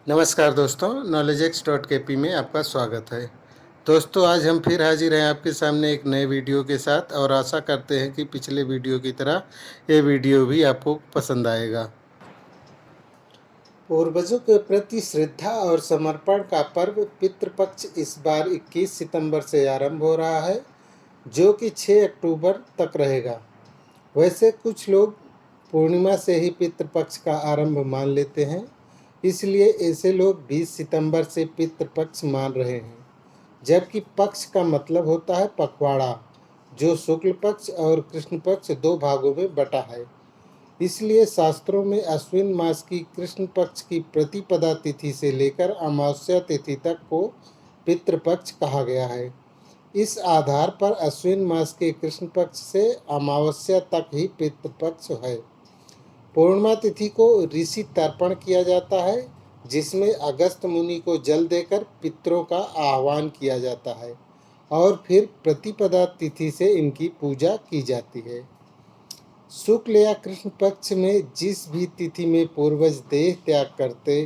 नमस्कार दोस्तों, knowledgex.kp में आपका स्वागत है। दोस्तों, आज हम फिर हाजिर हैं आपके सामने एक नए वीडियो के साथ और आशा करते हैं कि पिछले वीडियो की तरह ये वीडियो भी आपको पसंद आएगा। पूर्वजों के प्रति श्रद्धा और समर्पण का पर्व पितृपक्ष इस बार 21 सितंबर से आरंभ हो रहा है, जो कि 6 अक्टूबर तक रहेगा। वैसे कुछ लोग पूर्णिमा से ही पितृपक्ष का आरंभ मान लेते हैं, इसलिए ऐसे लोग 20 सितंबर से पितृपक्ष मान रहे हैं। जबकि पक्ष का मतलब होता है पखवाड़ा, जो शुक्ल पक्ष और कृष्ण पक्ष दो भागों में बटा है। इसलिए शास्त्रों में अश्विन मास की कृष्ण पक्ष की प्रतिपदा तिथि से लेकर अमावस्या तिथि तक को पितृपक्ष कहा गया है। इस आधार पर अश्विन मास के कृष्ण पक्ष से अमावस्या तक ही पितृपक्ष है। पूर्णिमा तिथि को ऋषि तर्पण किया जाता है, जिसमें अगस्त मुनि को जल देकर पितरों का आह्वान किया जाता है और फिर प्रतिपदा तिथि से इनकी पूजा की जाती है। शुक्ल या कृष्ण पक्ष में जिस भी तिथि में पूर्वज देह त्याग करते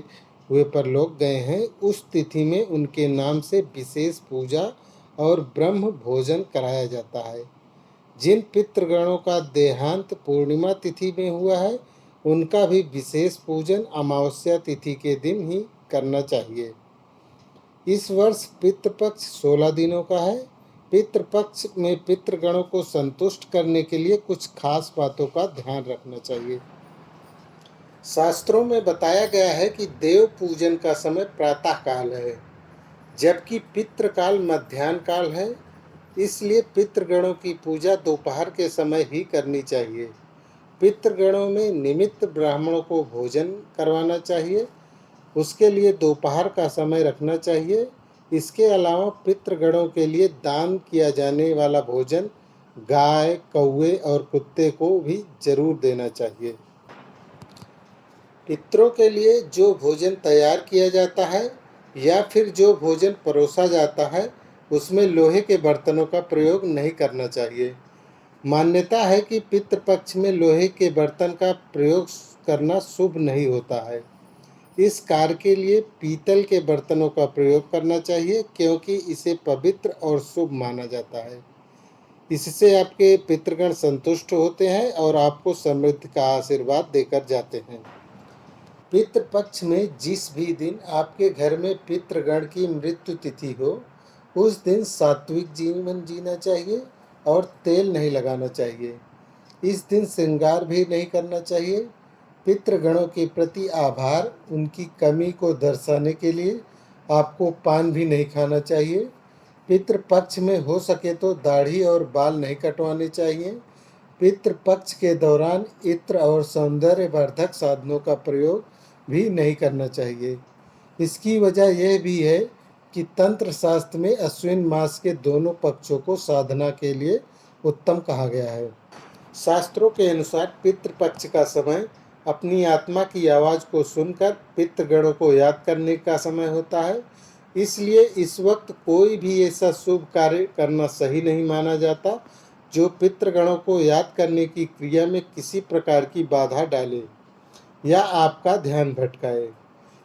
हुए परलोक गए हैं, उस तिथि में उनके नाम से विशेष पूजा और ब्रह्म भोजन कराया जाता है। जिन पितृगणों का देहांत पूर्णिमा तिथि में हुआ है, उनका भी विशेष पूजन अमावस्या तिथि के दिन ही करना चाहिए। इस वर्ष पितृपक्ष 16 दिनों का है। पितृपक्ष में पितृगणों को संतुष्ट करने के लिए कुछ खास बातों का ध्यान रखना चाहिए। शास्त्रों में बताया गया है कि देव पूजन का समय प्रातः काल है, जबकि पितृकाल मध्याह्न काल है। इसलिए पितृगणों की पूजा दोपहर के समय ही करनी चाहिए। पितृगणों में निमित्त ब्राह्मणों को भोजन करवाना चाहिए, उसके लिए दोपहर का समय रखना चाहिए। इसके अलावा पितृगणों के लिए दान किया जाने वाला भोजन गाय, कौवे और कुत्ते को भी जरूर देना चाहिए। पितरों के लिए जो भोजन तैयार किया जाता है या फिर जो भोजन परोसा जाता है, उसमें लोहे के बर्तनों का प्रयोग नहीं करना चाहिए। मान्यता है कि पितृपक्ष में लोहे के बर्तन का प्रयोग करना शुभ नहीं होता है। इस कार्य के लिए पीतल के बर्तनों का प्रयोग करना चाहिए, क्योंकि इसे पवित्र और शुभ माना जाता है। इससे आपके पितृगण संतुष्ट होते हैं और आपको समृद्धि का आशीर्वाद देकर जाते हैं। पितृपक्ष में जिस भी दिन आपके घर में पितृगण की मृत्यु तिथि हो, उस दिन सात्विक जीवन जीना चाहिए और तेल नहीं लगाना चाहिए। इस दिन श्रृंगार भी नहीं करना चाहिए। पितृगणों के प्रति आभार, उनकी कमी को दर्शाने के लिए आपको पान भी नहीं खाना चाहिए। पितृपक्ष में हो सके तो दाढ़ी और बाल नहीं कटवाने चाहिए। पितृपक्ष के दौरान इत्र और सौंदर्यवर्धक साधनों का प्रयोग भी नहीं करना चाहिए। इसकी वजह यह भी है कि तंत्र शास्त्र में अश्विन मास के दोनों पक्षों को साधना के लिए उत्तम कहा गया है। शास्त्रों के अनुसार पितृपक्ष का समय अपनी आत्मा की आवाज़ को सुनकर पितृगणों को याद करने का समय होता है। इसलिए इस वक्त कोई भी ऐसा शुभ कार्य करना सही नहीं माना जाता जो पितृगणों को याद करने की क्रिया में किसी प्रकार की बाधा डाले या आपका ध्यान भटकाए।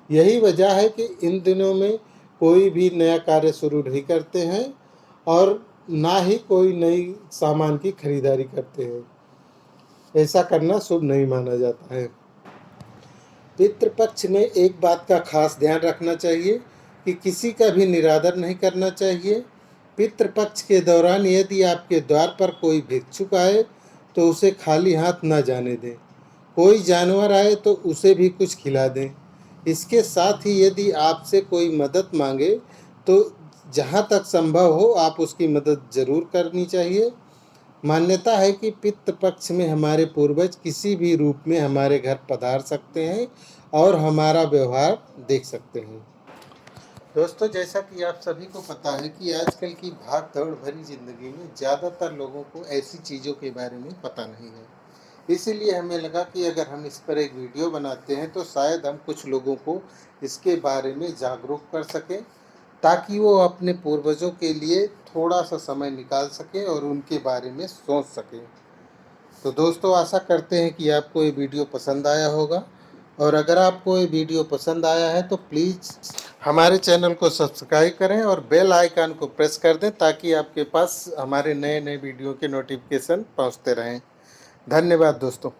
यही वजह है कि इन दिनों में कोई भी नया कार्य शुरू नहीं करते हैं और ना ही कोई नई सामान की खरीदारी करते हैं। ऐसा करना शुभ नहीं माना जाता है। पितृपक्ष में एक बात का खास ध्यान रखना चाहिए कि किसी का भी निरादर नहीं करना चाहिए। पितृपक्ष के दौरान यदि आपके द्वार पर कोई भिक्षुक आए तो उसे खाली हाथ न जाने दें। कोई जानवर आए तो उसे भी कुछ खिला दें। इसके साथ ही यदि आपसे कोई मदद मांगे तो जहाँ तक संभव हो आप उसकी मदद जरूर करनी चाहिए। मान्यता है कि पितृपक्ष में हमारे पूर्वज किसी भी रूप में हमारे घर पधार सकते हैं और हमारा व्यवहार देख सकते हैं। दोस्तों, जैसा कि आप सभी को पता है कि आजकल की भाग दौड़ भरी जिंदगी में ज़्यादातर लोगों को ऐसी चीज़ों के बारे में पता नहीं है। इसीलिए हमें लगा कि अगर हम इस पर एक वीडियो बनाते हैं तो शायद हम कुछ लोगों को इसके बारे में जागरूक कर सकें, ताकि वो अपने पूर्वजों के लिए थोड़ा सा समय निकाल सकें और उनके बारे में सोच सकें। तो दोस्तों, आशा करते हैं कि आपको ये वीडियो पसंद आया होगा और अगर आपको ये वीडियो पसंद आया है तो प्लीज़ हमारे चैनल को सब्सक्राइब करें और बेल आइकन को प्रेस कर दें ताकि आपके पास हमारे नए नए वीडियो के नोटिफिकेशन पहुंचते रहें। धन्यवाद दोस्तों।